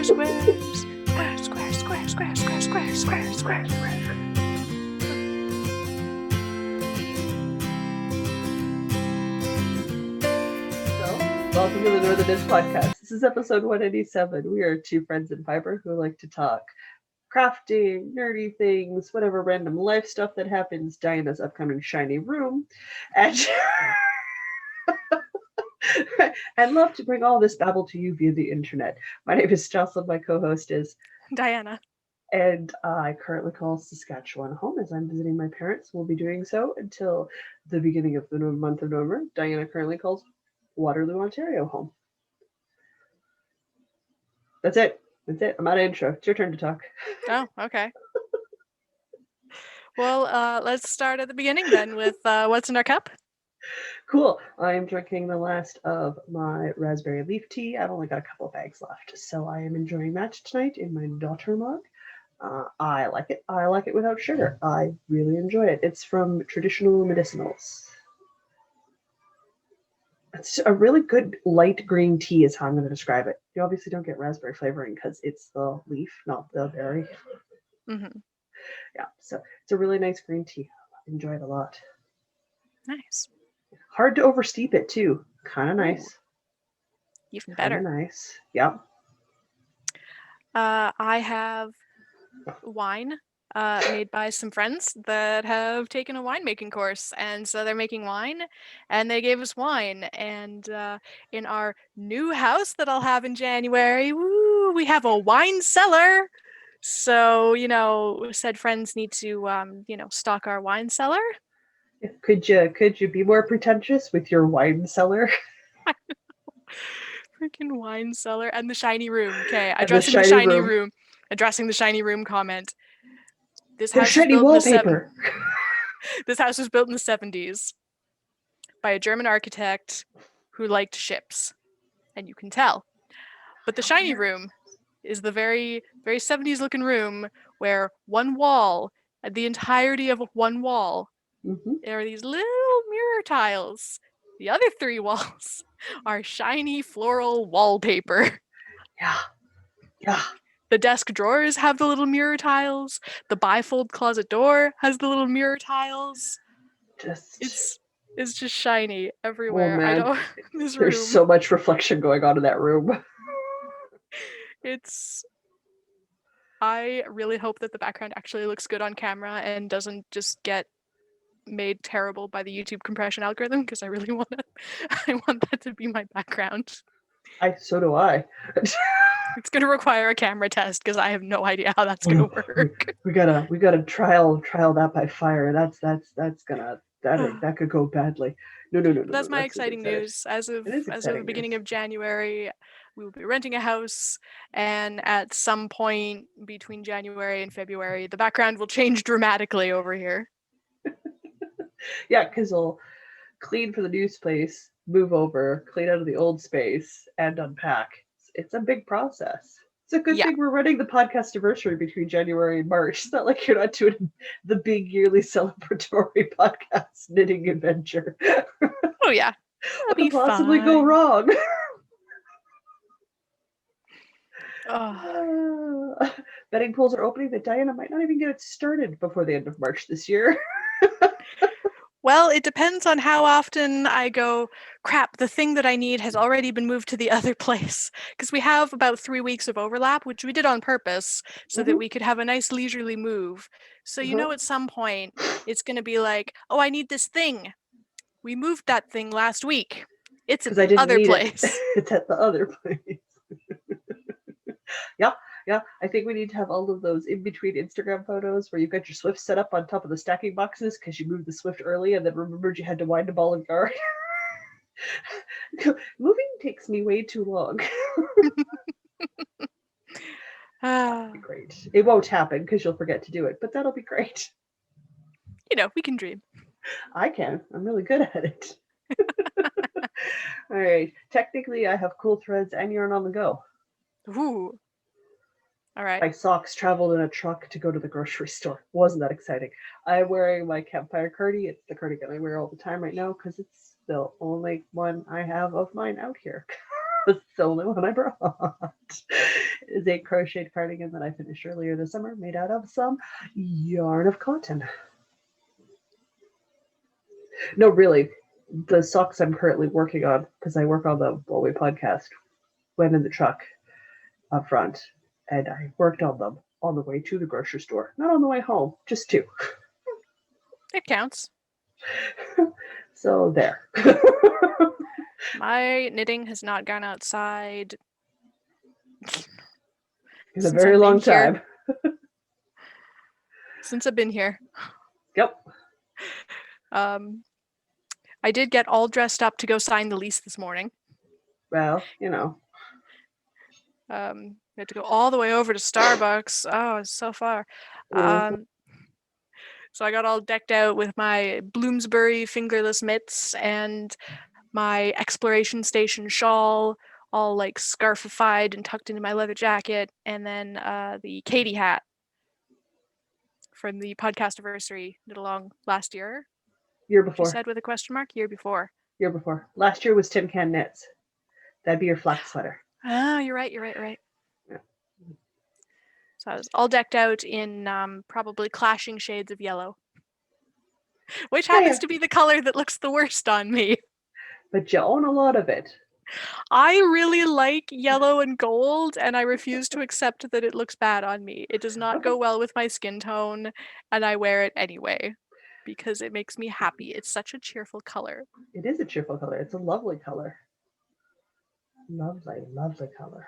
squares. Square, square, square, square, square, square, square, square, square. Welcome to the Northern Dish Podcast. This is episode 187. We are two friends in fiber who like to talk crafting, nerdy things, whatever random life stuff that happens, Diana's upcoming shiny room, and, and love to bring all this babble to you via the internet. My name is Jocelyn, my co-host is Diana. And I currently call Saskatchewan home as I'm visiting my parents. We'll be doing so until the beginning of the month of November. Diana currently calls Waterloo, Ontario home. That's it. I'm out of intro. It's your turn to talk. Oh, okay. Well, let's start at the beginning then with what's in our cup. Cool. I'm drinking the last of my raspberry leaf tea. I've only got a couple of bags left, so I am enjoying that tonight in my daughter mug. I like it. I like it without sugar. I really enjoy it. It's from Traditional Medicinals. It's a really good light green tea is how I'm going to describe it. You obviously don't get raspberry flavoring because it's the leaf, not the berry. Mm-hmm. Yeah, so it's a really nice green tea. I enjoy it a lot. Nice. Hard to oversteep it too. Kind of nice. Ooh. Even better. Kind of nice. Yep. I have wine made by some friends that have taken a winemaking course, and so they're making wine and they gave us wine, and in our new house that I'll have in January, we have a wine cellar, so said friends need to stock our wine cellar. Could you be more pretentious with your wine cellar? Freaking wine cellar and the shiny room. Okay, addressing the shiny room. Addressing the shiny room comment. This house shiny wallpaper. This house was built in the 70s by a German architect who liked ships, and you can tell. But the shiny room is the very, very 70s looking room where one wall, the entirety of one wall, there are these little mirror tiles. The other three walls are shiny floral wallpaper. Yeah. The desk drawers have the little mirror tiles. The bifold closet door has the little mirror tiles. It's just shiny everywhere. Oh, man. This There's room. so much reflection going on in that room. I really hope that the background actually looks good on camera and doesn't just get made terrible by the YouTube compression algorithm, because I really want that to be my background. So do I. It's gonna require a camera test because I have no idea how that's gonna work. We gotta trial that by fire. That could go badly. No. That's my exciting news. As of the beginning of January, we will be renting a house, and at some point between January and February, the background will change dramatically over here. Yeah, because we'll clean for the new space, move over, clean out of the old space, and unpack. It's a big process. It's a good thing we're running the podcast anniversary between January and March. It's not like you're not doing the big yearly celebratory podcast knitting adventure. Oh yeah. What could possibly go wrong? Betting pools are opening that Diana might not even get it started before the end of March this year. Well, it depends on how often I go, crap, the thing that I need has already been moved to the other place. Because we have about 3 weeks of overlap, which we did on purpose, so that we could have a nice leisurely move. So at some point, it's going to be like, oh, I need this thing. We moved that thing last week. It's at the other place. It's at the other place. Yeah, I think we need to have all of those in-between Instagram photos where you've got your Swift set up on top of the stacking boxes because you moved the Swift early and then remembered you had to wind a ball and guard. Moving takes me way too long. That'll be great. It won't happen because you'll forget to do it, but that'll be great. We can dream. I can. I'm really good at it. All right. Technically, I have cool threads and yarn on the go. Ooh. All right. My socks traveled in a truck to go to the grocery store. Wasn't that exciting? I'm wearing my campfire Cardi. It's the cardigan I wear all the time right now because it's the only one I have of mine out here. It's the only one I brought. It's is a crocheted cardigan that I finished earlier this summer, made out of some yarn of cotton. No, really, the socks I'm currently working on, because I work on the While We podcast, went in the truck up front, and I worked on them on the way to the grocery store. Not on the way home, just two. It counts. So there. My knitting has not gone outside In a very long time. Since I've been here. Yep. I did get all dressed up to go sign the lease this morning. Well, you know. We had to go all the way over to Starbucks. Oh, it's so far. So I got all decked out with my Bloomsbury fingerless mitts and my exploration station shawl, all like scarfified and tucked into my leather jacket, and then the Katie hat from the podcast anniversary knit along last year. Year before. You said with a question mark? Year before. Year before. Last year was Tin Can Knits. That'd be your flax sweater. Oh, you're right. Yeah. So I was all decked out in probably clashing shades of yellow, which happens to be the color that looks the worst on me. But you own a lot of it. I really like yellow and gold, and I refuse to accept that it looks bad on me. It does not go well with my skin tone, and I wear it anyway because it makes me happy. It's such a cheerful color. It is a cheerful color. It's a lovely color. Lovely, lovely color.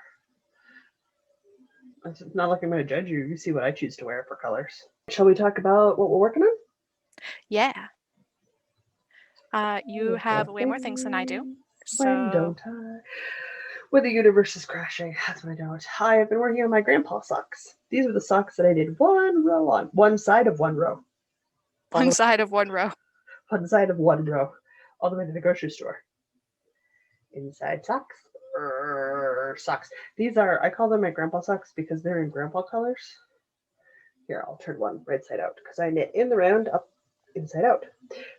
It's not like I'm going to judge you. You see what I choose to wear for colors. Shall we talk about what we're working on? Yeah. You have way more things than I do. When don't I? When the universe is crashing, that's when I don't. I have been working on my grandpa socks. These are the socks that I did one row on. One side of one row. One side of one row. One side of one row. All the way to the grocery store. Inside socks. Socks. These are, I call them my grandpa socks because they're in grandpa colors. Here, I'll turn one right side out because I knit in the round up inside out.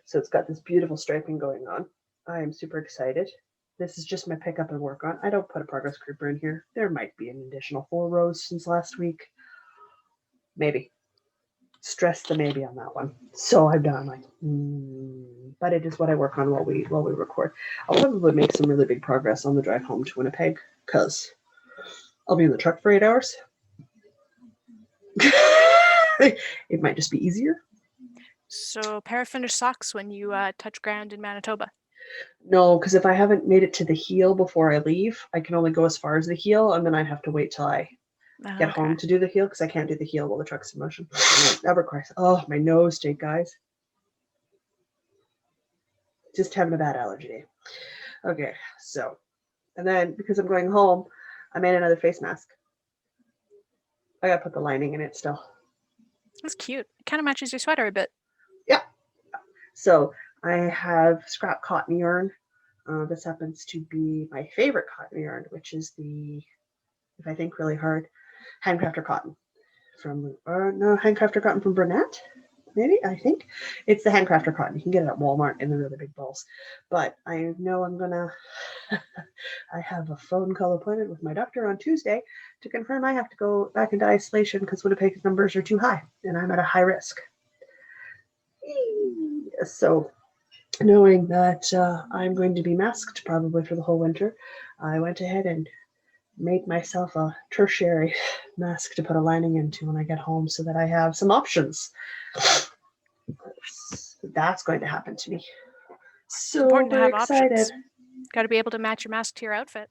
So it's got this beautiful striping going on. I am super excited. This is just my pick up and work on. I don't put a progress creeper in here. There might be an additional 4 rows since last week. Maybe. Stress the maybe on that one. So I'm done. Like, but it is what I work on while we record. I'll probably make some really big progress on the drive home to Winnipeg because I'll be in the truck for 8 hours. It might just be easier. So parafinished socks when you touch ground in Manitoba? No, because if I haven't made it to the heel before I leave, I can only go as far as the heel, and then I'd have to wait till I get home to do the heel because I can't do the heel while the truck's in motion. That requires, oh, my nose state, guys. Just having a bad allergy day. Okay, so, and then because I'm going home, I made another face mask. I gotta put the lining in it still. That's cute. It kind of matches your sweater a bit. Yeah. So I have scrap cotton yarn. This happens to be my favorite cotton yarn, which is the, if I think really hard, Handcrafter cotton from, Handcrafter cotton from Burnett, maybe, I think. It's the Handcrafter cotton. You can get it at Walmart in the really big balls. But I know I'm gonna, I have a phone call appointment with my doctor on Tuesday to confirm I have to go back into isolation because Winnipeg's numbers are too high and I'm at a high risk. So knowing that I'm going to be masked probably for the whole winter, I went ahead and made myself a tertiary mask to put a lining into when I get home so that I have some options. That's going to happen to me. So important to have excited. Options. Got to be able to match your mask to your outfit.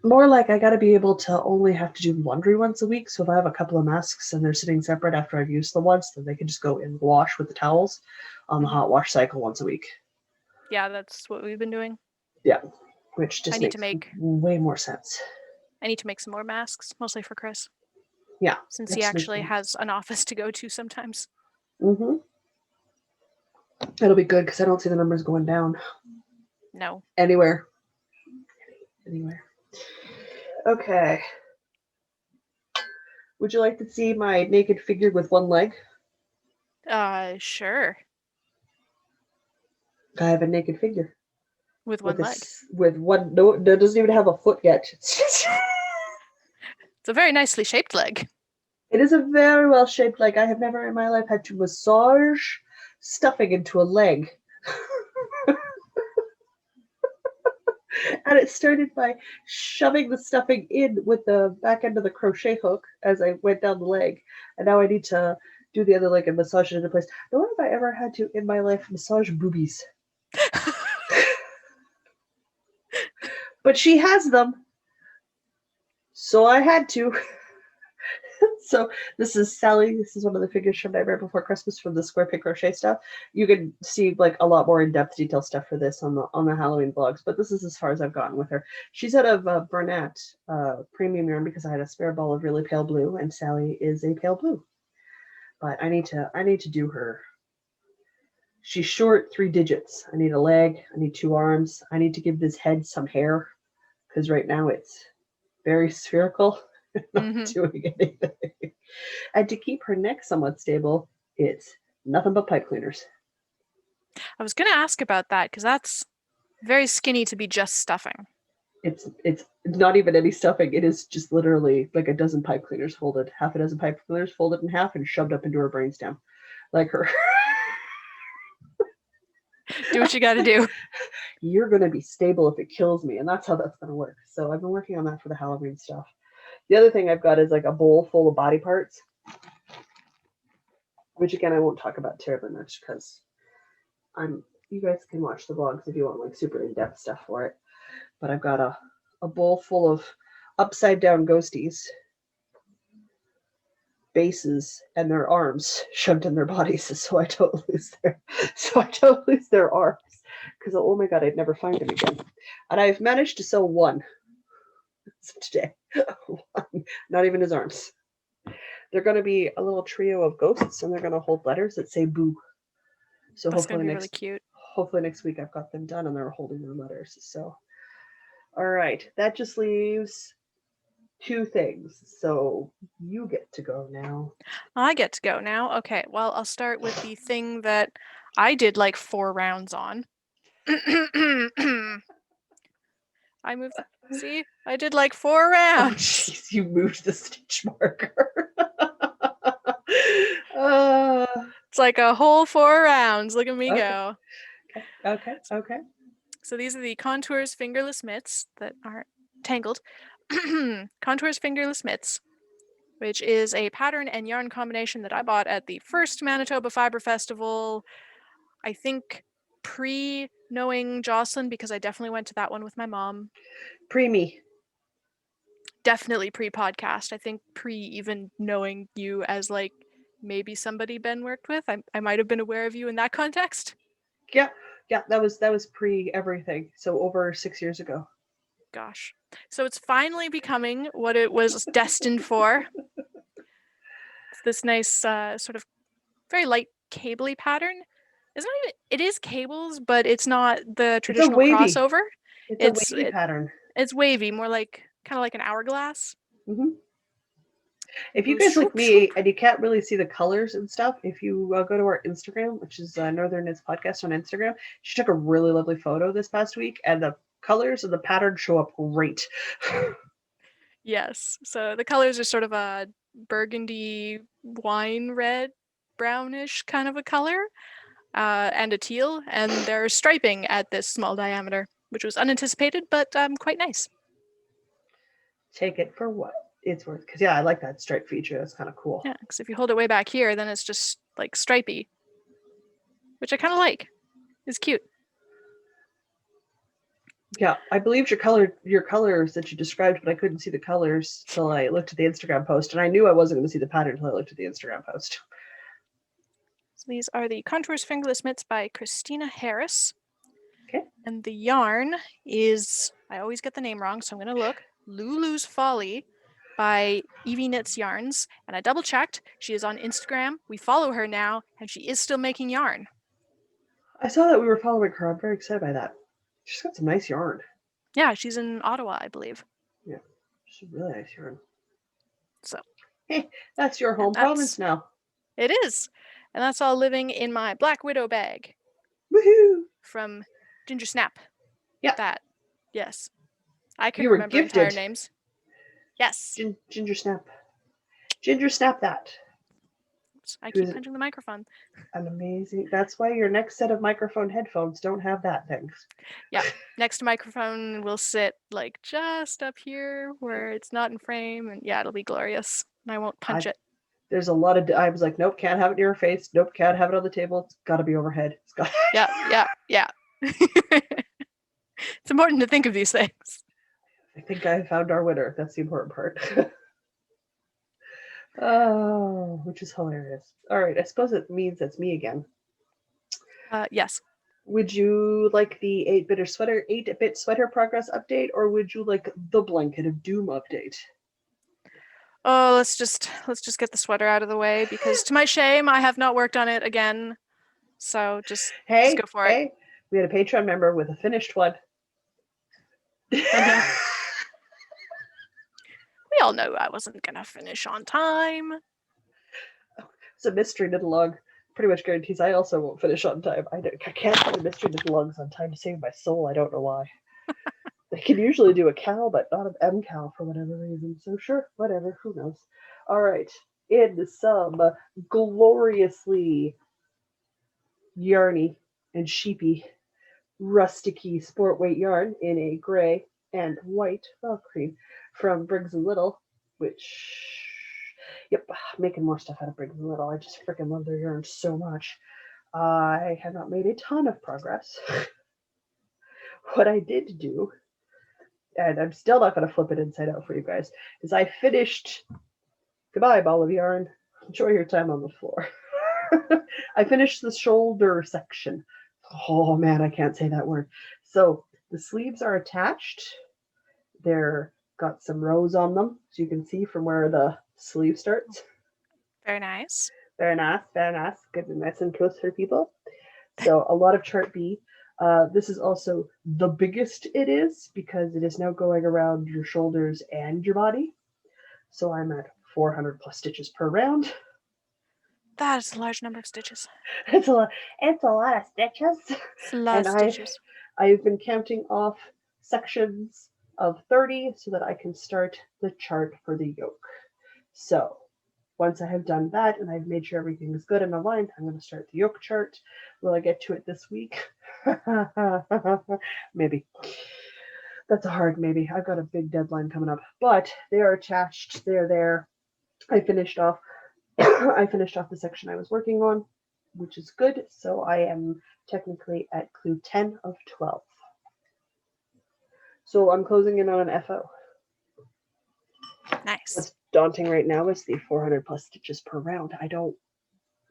More like I got to be able to only have to do laundry once a week. So if I have a couple of masks and they're sitting separate after I've used the ones, then they can just go in the wash with the towels on the hot wash cycle once a week. Yeah, that's what we've been doing. Yeah, which just makes way more sense. I need to make some more masks, mostly for Chris. Yeah. Since he actually has an office to go to sometimes. Mm-hmm. It'll be good because I don't see the numbers going down. No. Anywhere. Okay. Would you like to see my naked figure with one leg? Sure. I have a naked figure. With one leg? With one, no, it doesn't even have a foot yet. It's It's a very nicely shaped leg. It is a very well shaped leg. I have never in my life had to massage stuffing into a leg. And it started by shoving the stuffing in with the back end of the crochet hook as I went down the leg. And now I need to do the other leg and massage it into place. No one have I ever had to in my life massage boobies. But she has them. So I had to. So this is Sally. This is one of the figures from Nightmare Before Christmas from the Square Pig Crochet stuff. You can see like a lot more in-depth detail stuff for this on the Halloween vlogs, but this is as far as I've gotten with her. She's out of Burnett premium yarn because I had a spare ball of really pale blue, and Sally is a pale blue. But I need to do her. She's short 3 digits. I need a leg. I need 2 arms. I need to give this head some hair because right now it's very spherical. Not doing anything. And to keep her neck somewhat stable, it's nothing but pipe cleaners. I was going to ask about that because that's very skinny to be just stuffing. It's not even any stuffing. It is just literally like a dozen pipe cleaners folded, half a dozen pipe cleaners folded in half and shoved up into her brainstem, like her. Do what you got to do. You're gonna be stable if it kills me, and that's how that's gonna work. So I've been working on that for the Halloween stuff. The other thing I've got is like a bowl full of body parts, which again I won't talk about terribly much because you guys can watch the vlogs if you want like super in-depth stuff for it. But I've got a bowl full of upside down ghosties, bases, and their arms shoved in their bodies, so I don't lose their arms. Because oh my god, I'd never find them again. And I've managed to sew one today. One, not even his arms. They're going to be a little trio of ghosts, and they're going to hold letters that say "boo." So that's going to be really cute. Hopefully next week I've got them done, and they're holding their letters. So, all right, that just leaves 2 things. So you get to go now. I get to go now. Okay. Well, I'll start with the thing that I did like 4 rounds on. I moved. See, I did like 4 rounds. Oh, jeez, you moved the stitch marker. It's like a whole 4 rounds. Look at me okay. go. Okay. So these are the Contours Fingerless Mitts that are tangled. Contours Fingerless Mitts, which is a pattern and yarn combination that I bought at the first Manitoba Fiber Festival. I think pre-knowing Jocelyn, because I definitely went to that one with my mom. Pre-me. Definitely pre-podcast. I think pre-even knowing you as like maybe somebody Ben worked with. I might have been aware of you in that context. Yeah, that was pre-everything. So over 6 years ago. Gosh. So it's finally becoming what it was destined for. It's this nice sort of very light cabley pattern. It is cables, but it's not the traditional crossover. It's a wavy pattern. It's wavy, more like kind of like an hourglass. Mm-hmm. If you guys like me and you can't really see the colors and stuff, if you go to our Instagram, which is Northern Knits Podcast on Instagram, she took a really lovely photo this past week, and the colors and the pattern show up great. Yes. So the colors are sort of a burgundy, wine red, brownish kind of a color, and a teal, and they're striping at this small diameter, which was unanticipated, but quite nice. Take it for what it's worth, because I like that stripe feature. That's kind of cool. Yeah, because if you hold it way back here, then it's just like stripey, which I kind of like. It's cute. Yeah, I believed your colors that you described, but I couldn't see the colors till I looked at the Instagram post, and I knew I wasn't going to see the pattern until I looked at the Instagram post. So these are the Contours Fingerless Mitts by Christina Harris. Okay. And the yarn is, I always get the name wrong, so I'm going to look, Lulus Folly by Evie Knits Yarns. And I double checked. She is on Instagram. We follow her now, and she is still making yarn. I saw that we were following her. I'm very excited by that. She's got some nice yarn. Yeah, she's in Ottawa, I believe. Yeah, she's really nice yarn. So. Hey, that's your home province now. It is. And that's all living in my Black Widow bag. Woohoo! From Ginger Snap. Yeah. That. Yes. I couldn't remember entire names. Yes. Ginger snap. Ginger snap that. Oops, I keep punching the microphone. An amazing. That's why your next set of microphone headphones don't have that thing. Yeah. Next microphone will sit like just up here where it's not in frame, and yeah, it'll be glorious. And I won't punch it. There's a lot of. I was like, nope, can't have it near your face. Nope, can't have it on the table. It's got to be overhead. It's got. Yeah. It's important to think of these things. I think I found our winner. That's the important part. Oh, which is hilarious. All right, I suppose it means it's me again. Yes. Would you like the 8-bit sweater progress update, or would you like the blanket of doom update? Oh, let's just get the sweater out of the way, because to my shame, I have not worked on it again. So just go for it. We had a Patreon member with a finished one. We all know I wasn't gonna finish on time. It's a mystery knit log. Pretty much guarantees I also won't finish on time. I can't find mystery knit logs on time to save my soul. I don't know why. I can usually do a cow, but not an M cow for whatever reason. So sure, whatever. Who knows? All right. In some gloriously yarny and sheepy, rusticy sport weight yarn in a gray and white cream from Briggs and Little, which, yep, making more stuff out of Briggs and Little. I just freaking love their yarn so much. I have not made a ton of progress. What I did do, and I'm still not going to flip it inside out for you guys, is I finished, goodbye, ball of yarn, enjoy your time on the floor. I finished the shoulder section. Oh man, I can't say that word. So the sleeves are attached. They're got some rows on them, so you can see from where the sleeve starts. Very nice. Very nice, very nice. Good and nice and close for people. So a lot of chart B. This is also the biggest it is, because it is now going around your shoulders and your body. So I'm at 400 plus stitches per round. That is a large number of stitches. It's a lot of stitches. It's a lot of stitches. I've been counting off sections of 30 so that I can start the chart for the yoke. So once I have done that and I've made sure everything is good and aligned, I'm going to start the yoke chart. Will I get to it this week? Maybe. That's a hard maybe. I've got a big deadline coming up, but they are attached. They're there. I finished off the section I was working on, which is good. So I am technically at clue 10 of 12. So I'm closing in on an FO. Nice. What's daunting right now is the 400 plus stitches per round. I don't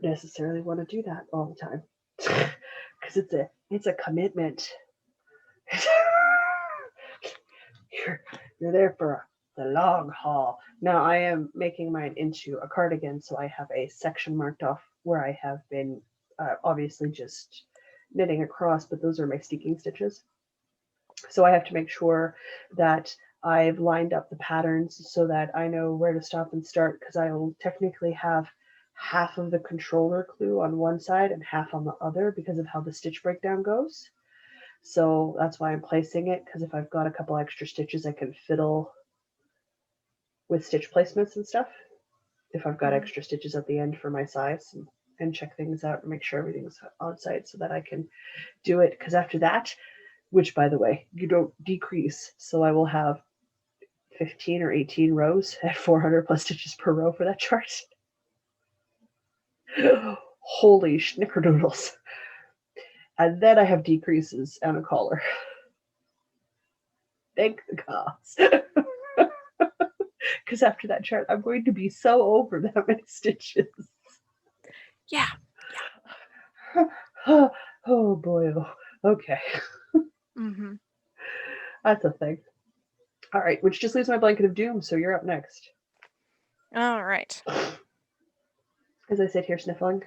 necessarily want to do that all the time because it's a commitment. You're there for the long haul. Now I am making mine into a cardigan, so I have a section marked off where I have been obviously just knitting across, but those are my steeking stitches. So I have to make sure that I've lined up the patterns so that I know where to stop and start, because I will technically have half of the controller clue on one side and half on the other because of how the stitch breakdown goes. So that's why I'm placing it, because if I've got a couple extra stitches, I can fiddle with stitch placements and stuff. If I've got extra stitches at the end for my size and check things out and make sure everything's on site so that I can do it. Because after that, which by the way, you don't decrease. So I will have 15 or 18 rows at 400 plus stitches per row for that chart. Holy schnickerdoodles. And then I have decreases and a collar. Thank the gods. Because after that chart, I'm going to be so over that many stitches. Yeah. Oh boy. Okay. Mm-hmm. That's a thing. All right, which just leaves my blanket of doom, so you're up next. All right. As I sit here sniffling.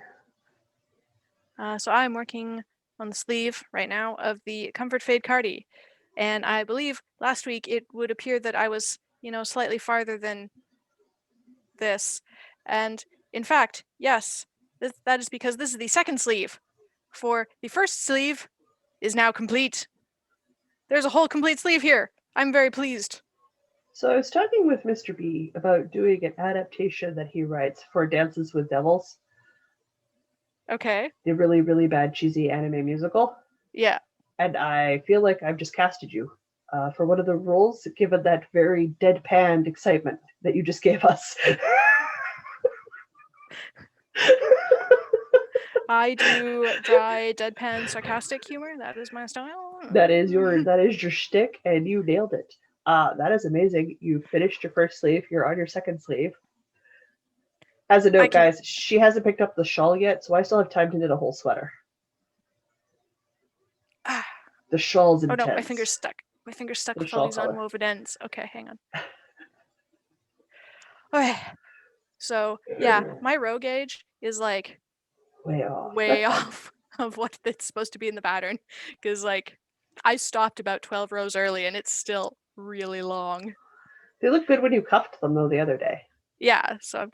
So I'm working on the sleeve right now of the Comfort Fade Cardi. And I believe last week it would appear that I was, slightly farther than this. And in fact, yes, that is because this is the second sleeve. For the first sleeve is now complete. There's a whole complete sleeve here. I'm very pleased. So I was talking with Mr. B about doing an adaptation that he writes for Dances with Devils, Okay. the really, really bad cheesy anime musical. Yeah. And I feel like I've just casted you for one of the roles, given that very deadpan excitement that you just gave us. I do dry, deadpan, sarcastic humor. That is my style. that is your shtick, and you nailed it. That is amazing. You finished your first sleeve. You're on your second sleeve. As a note, guys, she hasn't picked up the shawl yet, so I still have time to knit a whole sweater. The shawl's intense. Oh no, my finger's stuck. My finger's stuck with all these unwoven ends. Okay, hang on. Okay. So yeah, my row gauge is like way off of what it's supposed to be in the pattern, because like I stopped about 12 rows early and it's still really long. They look good when you cuffed them though the other day. Yeah, so I'm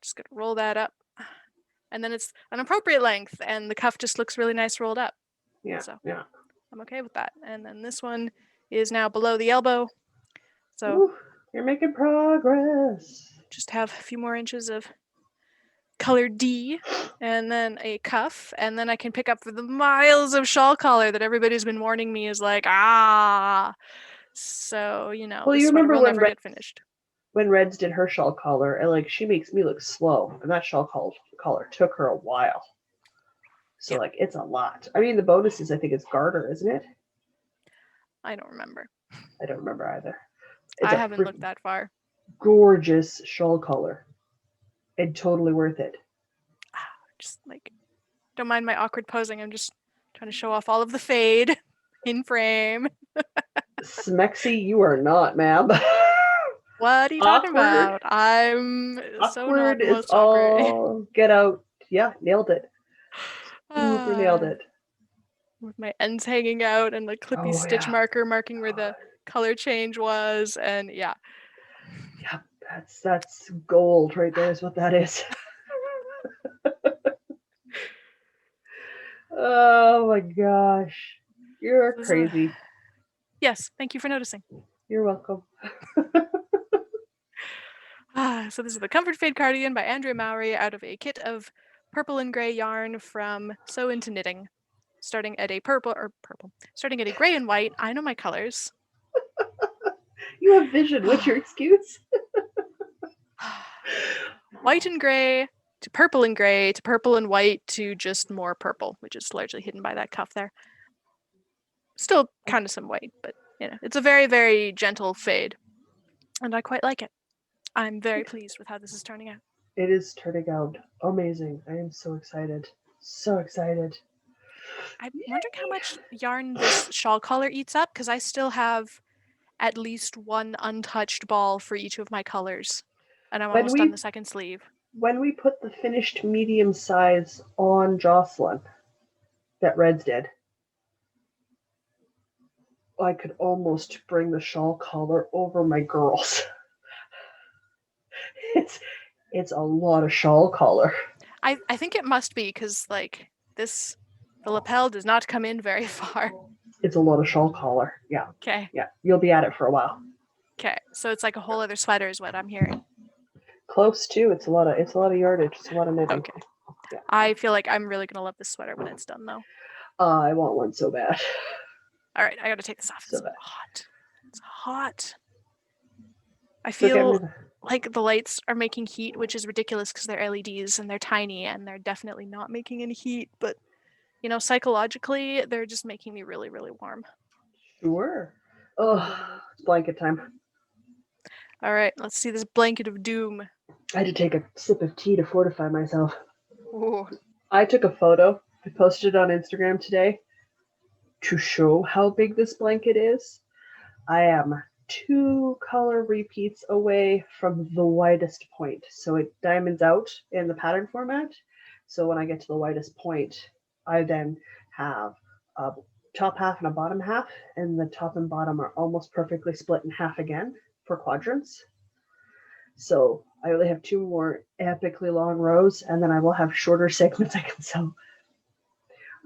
just gonna roll that up, and then it's an appropriate length, and the cuff just looks really nice rolled up. Yeah. So yeah. I'm okay with that. And then this one is now below the elbow. So ooh, you're making progress. Just have a few more inches of color D, and then a cuff, and then I can pick up for the miles of shawl collar that everybody's been warning me is like, So, well, this you sweater remember will when never get finished. When Reds did her shawl collar, and like she makes me look slow, and that shawl collar took her a while. So like it's a lot. I mean, the bonuses I think it's garter, isn't it? I don't remember. I don't remember either. I haven't looked that far. Gorgeous shawl collar, and totally worth it. Just like, don't mind my awkward posing. I'm just trying to show off all of the fade in frame. Smexy, you are not, ma'am. What are you talking about? I'm so not the most awkward. All get out. Yeah, nailed it. Super nailed it. With my ends hanging out and the clippy stitch marker marking where the color change was, and yeah. Yeah, that's gold right there is what that is. Oh my gosh. You're crazy. Yes, thank you for noticing. You're welcome. So this is the Comfort Fade Cardigan by Andrea Mowry out of a kit of purple and gray yarn from Sew Into Knitting. Starting at a starting at a gray and white. I know my colors. You have vision. What's your excuse? White and gray to purple and gray to purple and white to just more purple, which is largely hidden by that cuff there. Still kind of some white, but it's a very, very gentle fade. And I quite like it. I'm very pleased with how this is turning out. It is turning out amazing. I am so excited. So excited. I'm wondering how much yarn this shawl collar eats up, because I still have at least one untouched ball for each of my colors. And I'm almost done the second sleeve. When we put the finished medium size on Jocelyn that Reds did, I could almost bring the shawl collar over my girls. It's a lot of shawl collar. I think it must be, because like the lapel does not come in very far. It's a lot of shawl collar. Yeah. Okay. Yeah. You'll be at it for a while. Okay. So it's like a whole other sweater is what I'm hearing. Close to. It's a lot of yardage. It's a lot of knitting. Okay. Yeah. I feel like I'm really gonna love this sweater when it's done though. I want one so bad. All right, I gotta take this off. It's bad. Hot. It's hot. I feel like the lights are making heat, which is ridiculous because they're LEDs and they're tiny and they're definitely not making any heat. But psychologically, they're just making me really, really warm. Sure. Oh, it's blanket time. All right, let's see this blanket of doom. I had to take a sip of tea to fortify myself. Ooh. I took a photo. I posted it on Instagram today to show how big this blanket is. I am 2 color repeats away from the widest point. So it diamonds out in the pattern format. So when I get to the widest point, I then have a top half and a bottom half, and the top and bottom are almost perfectly split in half again for quadrants. So I only have 2 more epically long rows, and then I will have shorter segments I can sew.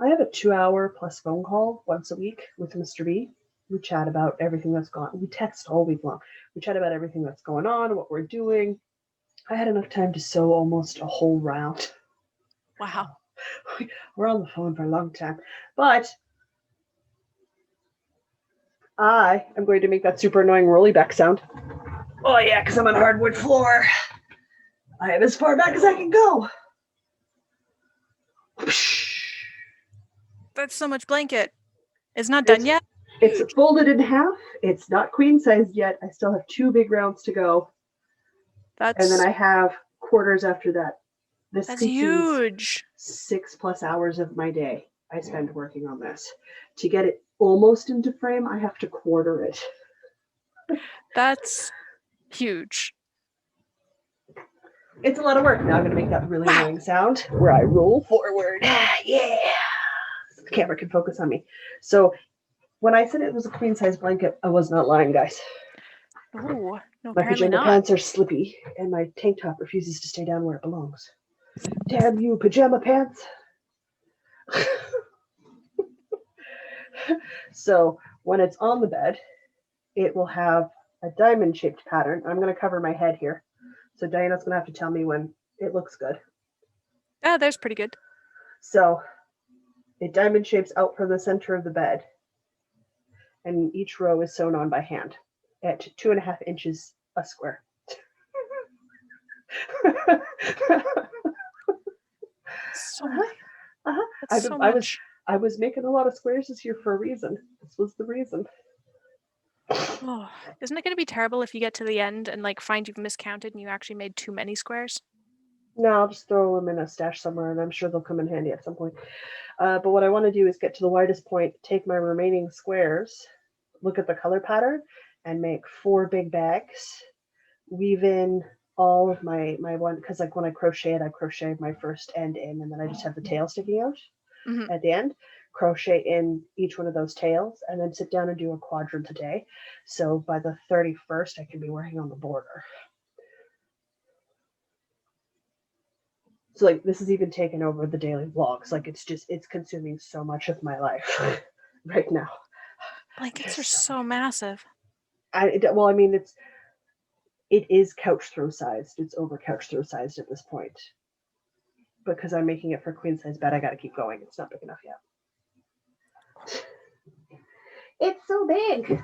I have a 2-hour plus phone call once a week with Mr. B. We chat about everything that's gone. We text all week long. We chat about everything that's going on, what we're doing. I had enough time to sew almost a whole round. Wow. We're on the phone for a long time. But I am going to make that super annoying rolly back sound. Oh, yeah, because I'm on hardwood floor. I am as far back as I can go. That's so much blanket. It's not done yet? It's folded in half. It's not queen size yet. I still have 2 big rounds to go. And then I have quarters after that. This That's consumes huge. 6+ hours of my day I spend working on this. To get it almost into frame, I have to quarter it. That's huge. It's a lot of work. Now I'm going to make that really annoying sound where I roll forward. Yeah. So the camera can focus on me. So when I said it was a queen size blanket, I was not lying, guys. Oh, no, My apparently pajama not. pants are slippy, and my tank top refuses to stay down where it belongs. Damn you, pajama pants! So when it's on the bed, it will have a diamond-shaped pattern. I'm going to cover my head here. So Diana's going to have to tell me when it looks good. Oh, there's pretty good. So it diamond shapes out from the center of the bed, and each row is sewn on by hand at 2.5 inches a square. So many. I, So I much. was making a lot of squares this year for a reason. This was the reason. Oh, isn't it going to be terrible if you get to the end and like find you've miscounted and you actually made too many squares? No, I'll just throw them in a stash somewhere, and I'm sure they'll come in handy at some point. But what I want to do is get to the widest point, take my remaining squares, look at the color pattern, and make 4 big bags. Weave in all of my one, because like when I crochet my first end in, and then I just have the tail sticking out at the end. Crochet in each one of those tails, and then sit down and do a quadrant a day. So by the 31st, I can be working on the border. So like this is even taken over the daily vlogs. Like it's consuming so much of my life right now. Blankets are so massive. It is couch throw sized. It's over couch throw sized at this point. Because I'm making it for queen size bed, I got to keep going. It's not big enough yet. It's so big.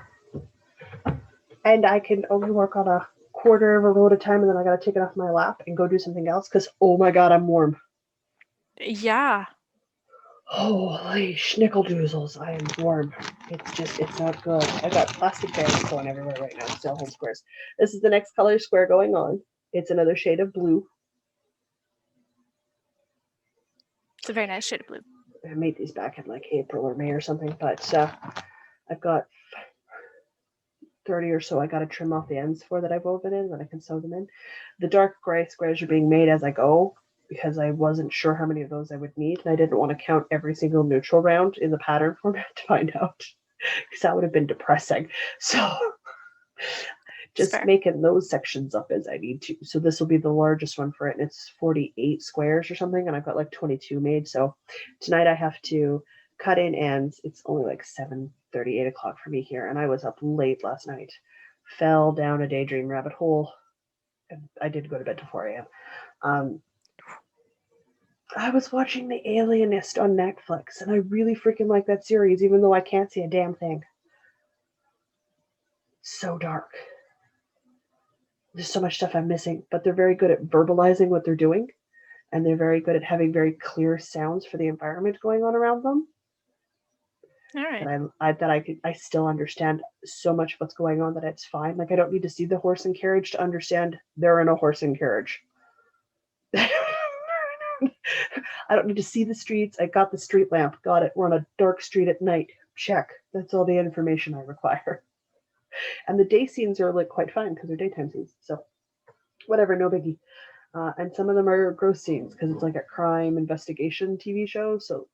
And I can only work on a quarter of a row at a time, and then I got to take it off my lap and go do something else because, oh my God, I'm warm. Yeah. Holy schnickeldoozles, I am warm. It's not good. I got plastic bags going everywhere right now, still whole squares. This is the next color square going on. It's another shade of blue. It's a very nice shade of blue. I made these back in like April or May or something, but I've got 30 or so I got to trim off the ends for that I've woven in, that I can sew them in. The dark gray squares are being made as I go because I wasn't sure how many of those I would need, and I didn't want to count every single neutral round in the pattern format to find out because that would have been depressing. So just making those sections up as I need to. So this will be the largest one for it, and it's 48 squares or something, and I've got like 22 made. So tonight I have to cut in ends. It's only like 7:30, 8 o'clock for me here, and I was up late last night. Fell down a daydream rabbit hole. And I did go to bed till 4 a.m. I was watching The Alienist on Netflix, and I really freaking like that series, even though I can't see a damn thing. So dark. There's so much stuff I'm missing, but they're very good at verbalizing what they're doing, and they're very good at having very clear sounds for the environment going on around them. All right. I still understand so much of what's going on that it's fine. Like I don't need to see the horse and carriage to understand they're in a horse and carriage. I don't need to see the streets. I got the street lamp. Got it. We're on a dark street at night. Check. That's all the information I require. And the day scenes are like quite fine because they're daytime scenes. So whatever, no biggie. And some of them are gross scenes because it's like a crime investigation TV show. So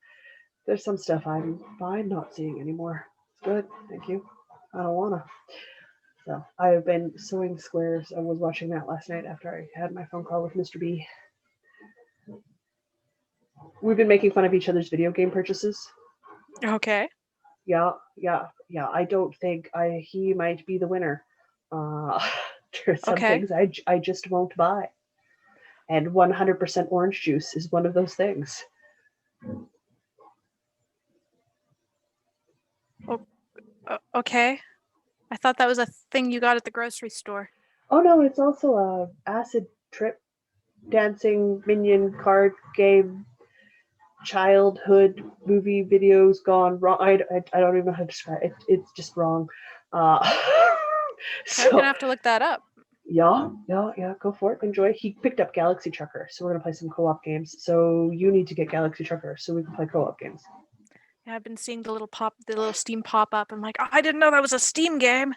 there's some stuff I'm fine not seeing anymore. It's good. Thank you. I don't wanna. So I've been sewing squares. I was watching that last night after I had my phone call with Mr. B. We've been making fun of each other's video game purchases. Okay. Yeah, I don't think he might be the winner. There's some Okay. things I just won't buy, and 100% orange juice is one of those things. Okay. I thought that was a thing you got at the grocery store. Oh no, it's also a acid trip dancing minion card game childhood movie videos gone wrong. I don't even know how to describe it. It's just wrong. Uh, Okay, I'm gonna so have to look that up. yeah, go for it. Enjoy. He picked up Galaxy Trucker, so we're gonna play some co-op games. So you need to get Galaxy Trucker so we can play co-op games. Yeah, I've been seeing the little Steam pop up. I'm like, oh, I didn't know that was a Steam game.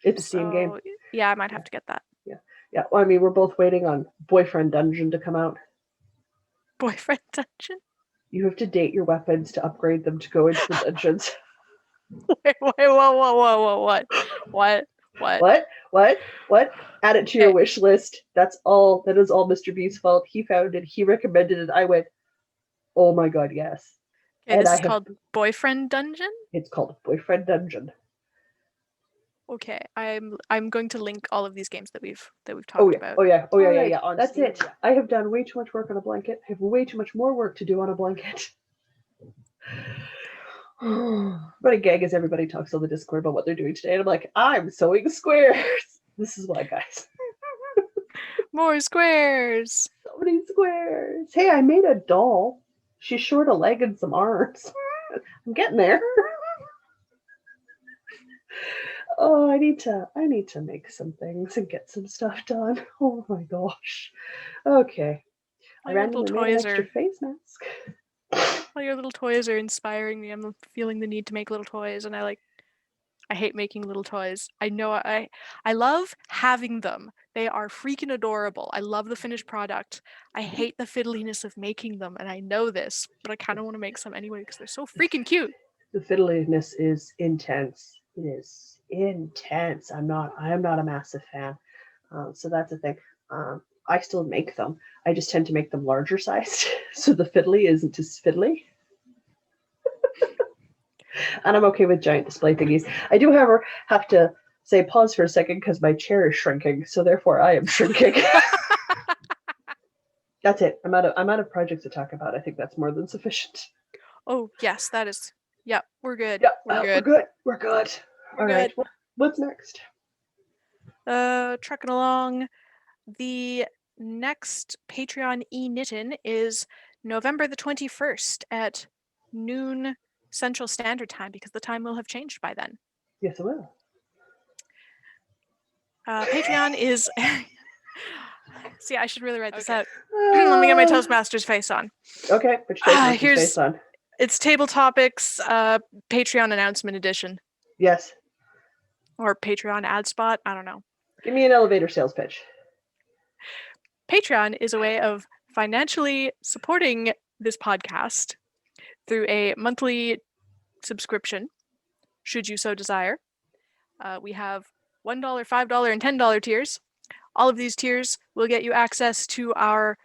It's a Steam game. So yeah, I might have to get that. Yeah. Well, I mean, we're both waiting on Boyfriend Dungeon to come out. Boyfriend dungeon. You have to date your weapons to upgrade them to go into the dungeons. Wait, whoa, what? What? Add it to your wish list. That's all. That is all Mr. B's fault. He found it. He recommended it. I went, oh my god, yes. Okay, And this is called Boyfriend Dungeon? It's called Boyfriend Dungeon. Okay, I'm going to link all of these games that we've talked about. Oh yeah. On That's Steam. it. I have done way too much work on a blanket. I have way too much more work to do on a blanket. But a gag is everybody talks on the Discord about what they're doing today, and I'm like, I'm sewing squares. This is why, guys. More squares. So many squares. Hey, I made a doll. She's short a leg and some arms. I'm getting there. Oh, I need to make some things and get some stuff done. Oh my gosh. Okay. I randomly made an extra face mask. All your little toys are inspiring me. I'm feeling the need to make little toys, and I hate making little toys. I know I love having them. They are freaking adorable. I love the finished product. I hate the fiddliness of making them, and I know this, but I kind of want to make some anyway because they're so freaking cute. The fiddliness is intense. It is intense. I am not a massive fan. So that's the thing. I still make them. I just tend to make them larger sized, so the fiddly isn't as fiddly. And I'm okay with giant display thingies. I do, however, have to say pause for a second because my chair is shrinking, so therefore I am shrinking. That's it. I'm out of projects to talk about. I think that's more than sufficient. Oh yes, that is. Yep, we're good. Yeah, we're good. We're good. We're All good. right. What's next? Trucking along. The next Patreon e-knittin is November the 21st at noon Central Standard Time because the time will have changed by then. Yes, it will. Patreon is. See, I should really write this out. Let me get my Toastmasters face on. Okay, put your Toastmasters face on. It's Table Topics Patreon Announcement Edition. Yes. Or Patreon ad spot. I don't know. Give me an elevator sales pitch. Patreon is a way of financially supporting this podcast through a monthly subscription, should you so desire. We have $1, $5, and $10 tiers. All of these tiers will get you access to our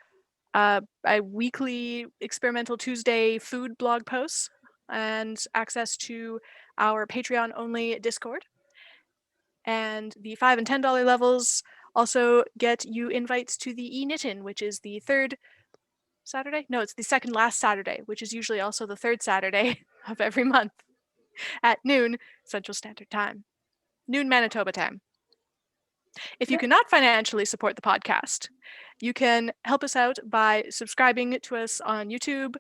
weekly Experimental Tuesday food blog posts and access to our Patreon-only Discord. And the $5 and $10 levels also get you invites to the e-knittin, which is the third Saturday? No, it's the second last Saturday, which is usually also the third Saturday of every month at noon Central Standard Time. Noon Manitoba time. If you cannot financially support the podcast, you can help us out by subscribing to us on YouTube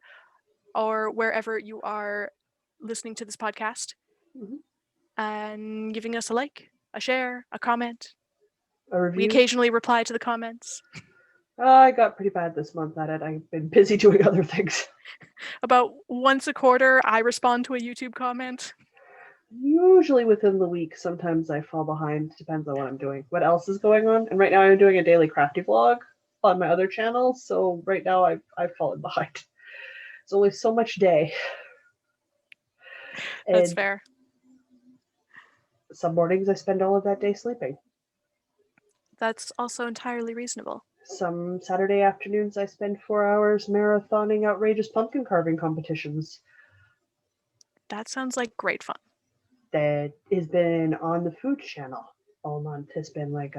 or wherever you are listening to this podcast, and giving us a like, a share, a comment. A review. We occasionally reply to the comments. I got pretty bad this month at it. I've been busy doing other things. About once a quarter, I respond to a YouTube comment. Usually within the week. Sometimes I fall behind. Depends on what I'm doing. What else is going on? And right now I'm doing a daily crafty vlog on my other channel. So right now I've fallen behind. It's only so much day. That's fair. Some mornings I spend all of that day sleeping. That's also entirely reasonable. Some Saturday afternoons I spend 4 hours marathoning outrageous pumpkin carving competitions. That sounds like great fun. that has been on the Food Channel all month. Has been like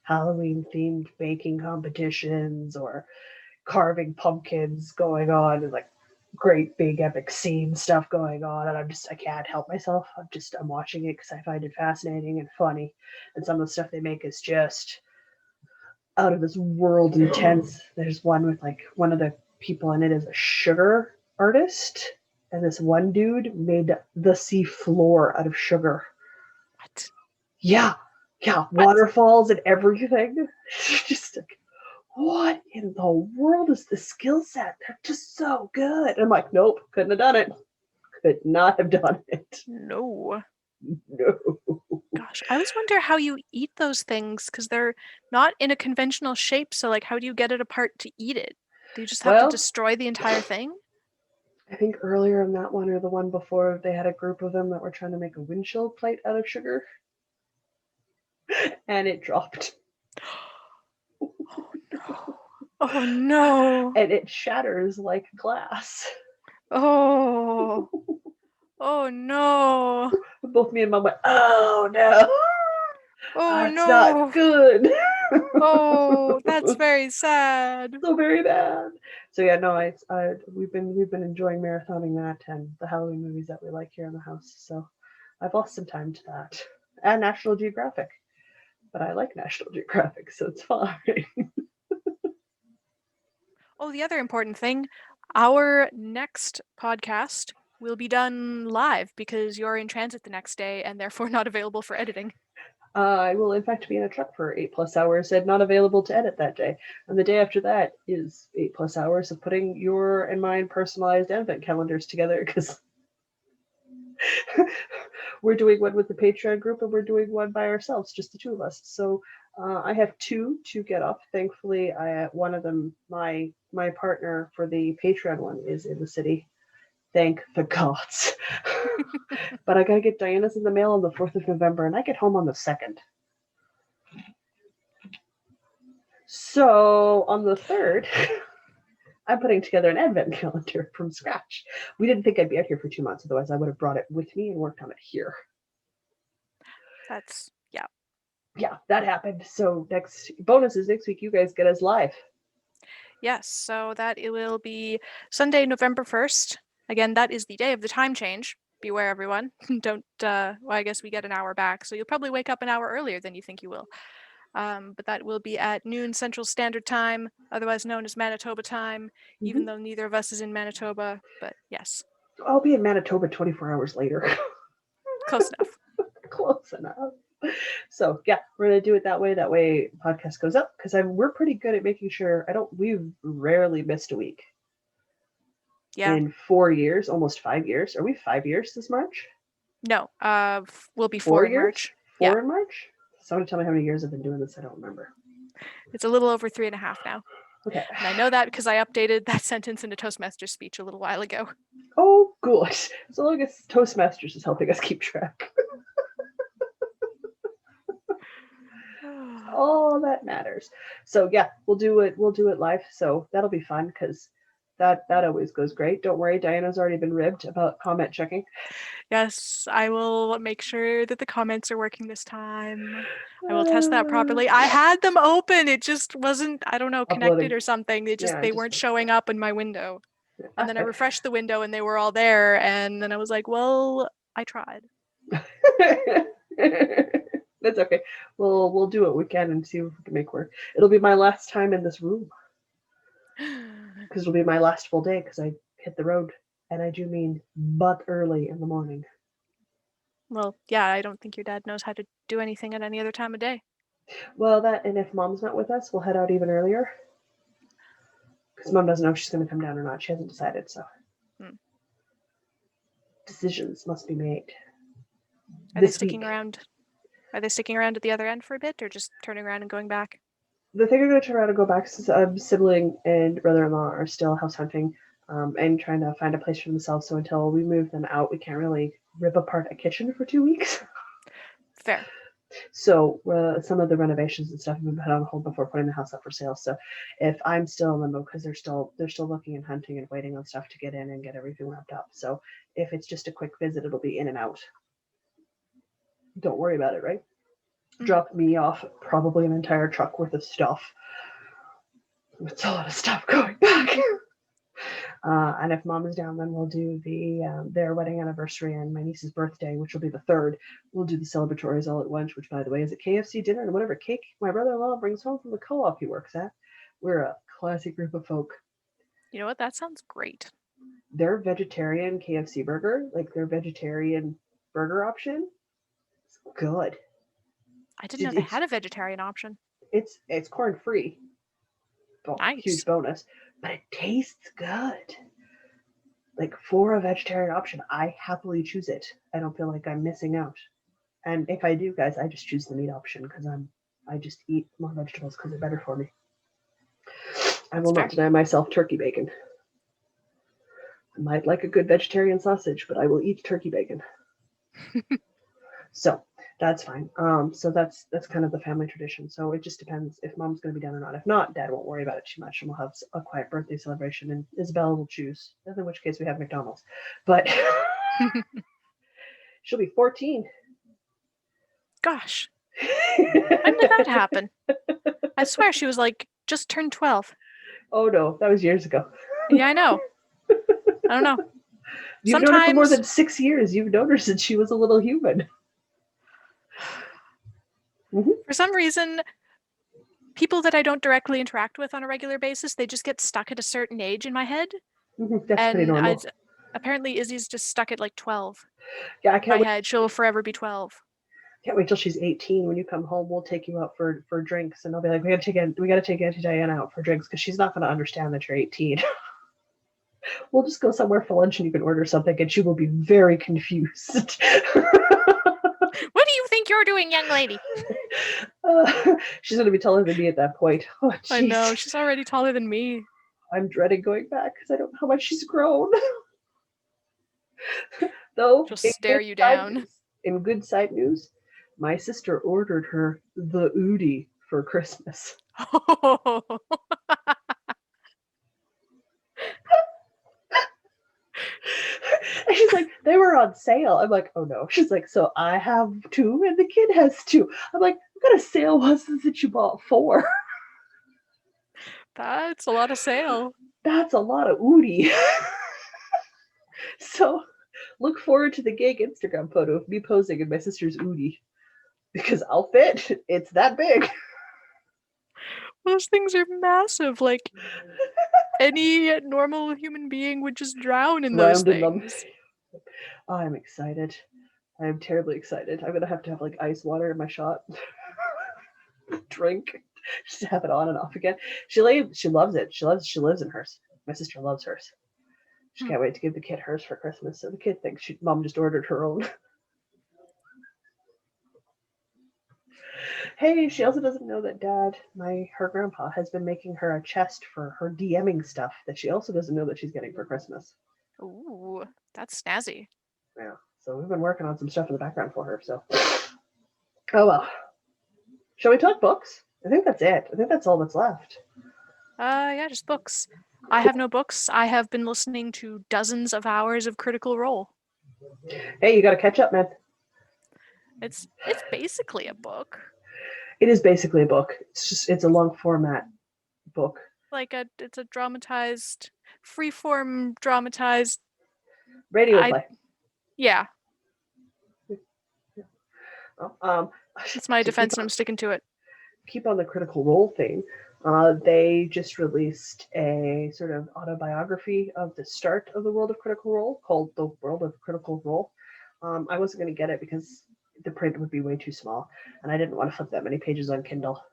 Halloween themed baking competitions or carving pumpkins going on, and like great big epic scene stuff going on. And I can't help myself. I'm watching it because I find it fascinating and funny. And some of the stuff they make is just out of this world intense. There's one with like one of the people in it is a sugar artist, and this one dude made the sea floor out of sugar. What? Yeah, What? waterfalls and everything. Just like, what in the world is the skill set? They're just so good. I'm like, nope, couldn't have done it. Could not have done it. No. No. Gosh, I always wonder how you eat those things because they're not in a conventional shape. So, like, how do you get it apart to eat it? Do you just have to Well, destroy the entire thing? I think earlier in that one or the one before, they had a group of them that were trying to make a windshield plate out of sugar, and it dropped. Oh no. Oh no. And it shatters like glass. Oh. Oh no. Both me and Mom went, oh no. Oh That's no. not good. Oh, that's very sad. So very bad. So yeah, no, we've been enjoying marathoning that and the Halloween movies that we like here in the house. So I've lost some time to that and National Geographic, but I like National Geographic, so it's fine. Oh, the other important thing, our next podcast will be done live because you're in transit the next day and therefore not available for editing. I will, in fact, be in a truck for 8+ hours and not available to edit that day. And the day after that is 8+ hours of putting your and mine personalized advent calendars together because we're doing one with the Patreon group and we're doing one by ourselves, just the two of us. So I have two to get up. Thankfully, one of them, my partner for the Patreon one, is in the city. Thank the gods. But I gotta get Diana's in the mail on the 4th of November, and I get home on the 2nd. So on the 3rd, I'm putting together an advent calendar from scratch. We didn't think I'd be out here for 2 months, otherwise I would have brought it with me and worked on it here. That's, yeah. Yeah, that happened. So next week, you guys get us live. Yes, so that it will be Sunday, November 1st. Again, that is the day of the time change. Beware, everyone. Don't, well, I guess we get an hour back, so you'll probably wake up an hour earlier than you think you will. But that will be at noon Central Standard Time, otherwise known as Manitoba time, even though neither of us is in Manitoba, but yes. I'll be in Manitoba 24 hours later. Close enough. Close enough. So yeah, we're gonna do it that way. That way, the podcast goes up because we're pretty good at making sure we've rarely missed a week. Yeah. In 4 years, almost 5 years. Are we 5 years this March? No, we'll be 4 in years? March. 4 in March? Someone tell me how many years I've been doing this. I don't remember. It's a little over 3.5 now. Okay. And I know that because I updated that sentence in a Toastmasters speech a little while ago. Oh, good. So long as Toastmasters is helping us keep track. All that matters. So yeah, we'll do it live. So that'll be fun because that always goes great. Don't worry, Diana's already been ribbed about comment checking. Yes, I will make sure that the comments are working this time. I will test that properly. I had them open. It just wasn't, I don't know, connected Uploading. or something. They weren't showing up in my window. And then I refreshed the window and they were all there. And then I was like, well, I tried. That's okay. We'll do what we can and see if we can make work. It'll be my last time in this room. Because it'll be my last full day because I hit the road. And I do mean but early in the morning. Well, yeah, I don't think your dad knows how to do anything at any other time of day. Well, and if Mom's not with us, we'll head out even earlier. Because Mom doesn't know if she's going to come down or not. She hasn't decided, so. Decisions must be made. Are they sticking around? Are they sticking around at the other end for a bit, or just turning around and going back? The thing I'm going to turn around and go back is sibling and brother-in-law are still house hunting and trying to find a place for themselves. So until we move them out, we can't really rip apart a kitchen for 2 weeks. Fair. So some of the renovations and stuff have been put on hold before putting the house up for sale. So if I'm still in limbo because they're still looking and hunting and waiting on stuff to get in and get everything wrapped up. So if it's just a quick visit, it'll be in and out. don't worry about it, right? Mhm. Drop me off probably an entire truck worth of stuff. It's a lot of stuff going back. And if mom is down, then we'll do their wedding anniversary and my niece's birthday, which will be the 3rd. We'll do the celebratories all at once, which, by the way, is a KFC dinner and whatever cake my brother-in-law brings home from the co-op he works at. We're a classy group of folk. You know what? That sounds great. Their vegetarian KFC burger, like their vegetarian burger option, is good. I didn't know they had a vegetarian option. It's corn free. Nice. Huge bonus, but it tastes good. Like for a vegetarian option, I happily choose it. I don't feel like I'm missing out. And if I do, guys, I just choose the meat option because I just eat more vegetables because they're better for me. I will not deny myself turkey bacon. I might like a good vegetarian sausage, but I will eat turkey bacon. So that's fine. So that's kind of the family tradition. So it just depends if mom's going to be down or not. If not, dad won't worry about it too much, and we'll have a quiet birthday celebration. And Isabella will choose, in which case we have McDonald's. But she'll be 14. Gosh, when did that happen? I swear she was like just turned 12. Oh no, that was years ago. Yeah, I know. I don't know. You've known her for more than 6 years. You've known her since she was a little human. For some reason, people that I don't directly interact with on a regular basis, they just get stuck at a certain age in my head. That's pretty normal. Apparently Izzy's just stuck at like 12. Yeah, I can't. My head, she'll forever be 12. Can't wait till she's 18. When you come home, we'll take you out for drinks, and I'll be like, we gotta take Auntie Diana out for drinks because she's not gonna understand that you're 18. We'll just go somewhere for lunch and you can order something, and she will be very confused. What do you think you're doing, young lady? She's gonna be taller than me at that point. Oh, I know, she's already taller than me. I'm dreading going back because I don't know how much she's grown. Though she'll stare you down. In good side news, my sister ordered her the Oodie for Christmas. And she's like, they were on sale. I'm like, oh no. She's like, so I have 2 and the kid has 2. I'm like, what kind of sale was this that you bought 4? That's a lot of sale. That's a lot of Oodie. So look forward to the gig Instagram photo of me posing in my sister's Oodie. Because I'll fit. It's that big. Those things are massive. Like, any normal human being would just drown in those things. Oh, I'm excited. I'm terribly excited. I'm going to have like ice water in my shot. Drink. Just to have it on and off again. She loves it. She lives in hers. My sister loves hers. She can't wait to give the kid hers for Christmas. So the kid thinks mom just ordered her own. Hey, she also doesn't know that dad, her grandpa, has been making her a chest for her DMing stuff that she also doesn't know that she's getting for Christmas. Ooh, that's snazzy. Yeah, so we've been working on some stuff in the background for her, so. Oh well. Shall we talk books? I think that's it. I think that's all that's left. Yeah, just books. I have no books. I have been listening to dozens of hours of Critical Role. Hey, you gotta catch up, man. It's basically a book. It is basically a book. It's a long format book. Like it's a dramatized, freeform dramatized radio play. Yeah. It's my defense, and I'm sticking to it. Keep on the Critical Role thing. They just released a sort of autobiography of the start of the world of Critical Role called The World of Critical Role. I wasn't going to get it because the print would be way too small, and I didn't want to flip that many pages on Kindle.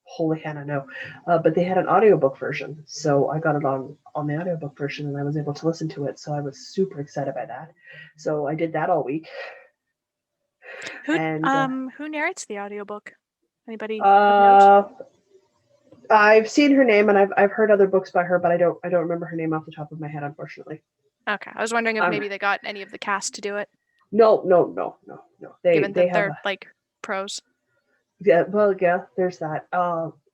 Holy Hannah, no. But they had an audiobook version, so I got it on the audiobook version, and I was able to listen to it, so I was super excited by that. So I did that all week. Who narrates the audiobook? Anybody? I've seen her name, and I've heard other books by her, but I don't remember her name off the top of my head, unfortunately. Okay, I was wondering if maybe they got any of the cast to do it. No. Given that they're like pros. Yeah, well, yeah, there's that.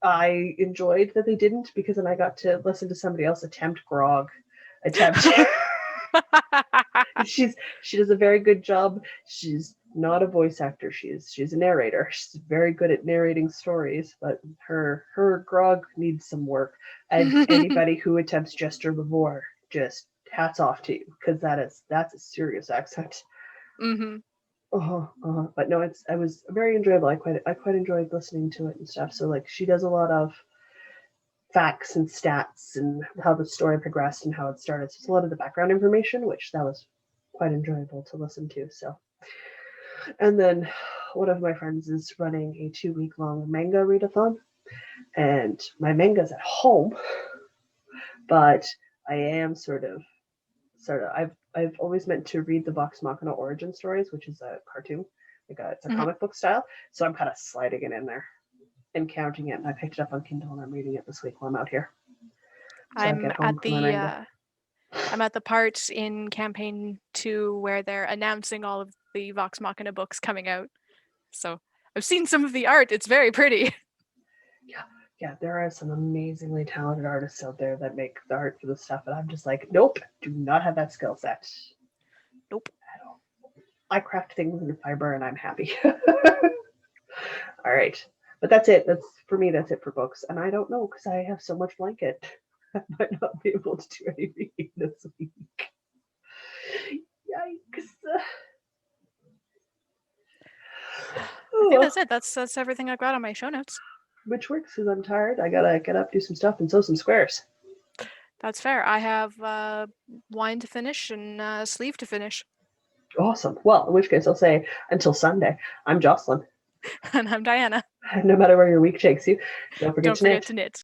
I enjoyed that they didn't, because then I got to listen to somebody else attempt. She does a very good job. She's not a voice actor. She's a narrator. She's very good at narrating stories, but her grog needs some work. And anybody who attempts Jester Lavore, just hats off to you, because that's a serious accent. Mm-hmm. But no, it was very enjoyable. I quite enjoyed listening to it and stuff. So like she does a lot of facts and stats and how the story progressed and how it started. So it's a lot of the background information, which that was quite enjoyable to listen to. So, and then one of my friends is running a 2-week long manga readathon, and my manga's at home, but I am sort of. I've always meant to read the Vox Machina origin stories, which is a cartoon, it's a comic book style. So I'm kind of sliding it in there and counting it. And I picked it up on Kindle and I'm reading it this week while I'm out here. So I'm at the part in campaign 2 where they're announcing all of the Vox Machina books coming out. So I've seen some of the art. It's very pretty. Yeah, there are some amazingly talented artists out there that make the art for the stuff, and I'm just like, nope, do not have that skill set. Nope. At all. I craft things in fiber and I'm happy. All right. But that's it. That's it for books. And I don't know because I have so much blanket. I might not be able to do any reading this week. Yikes. I think that's it. That's everything I've got on my show notes. Which works because I'm tired. I gotta get up, do some stuff, and sew some squares. That's fair. I have wine to finish and sleeve to finish. Awesome. Well, in which case I'll say until Sunday. I'm Jocelyn. And I'm Diana. No matter where your week takes you, don't forget to knit.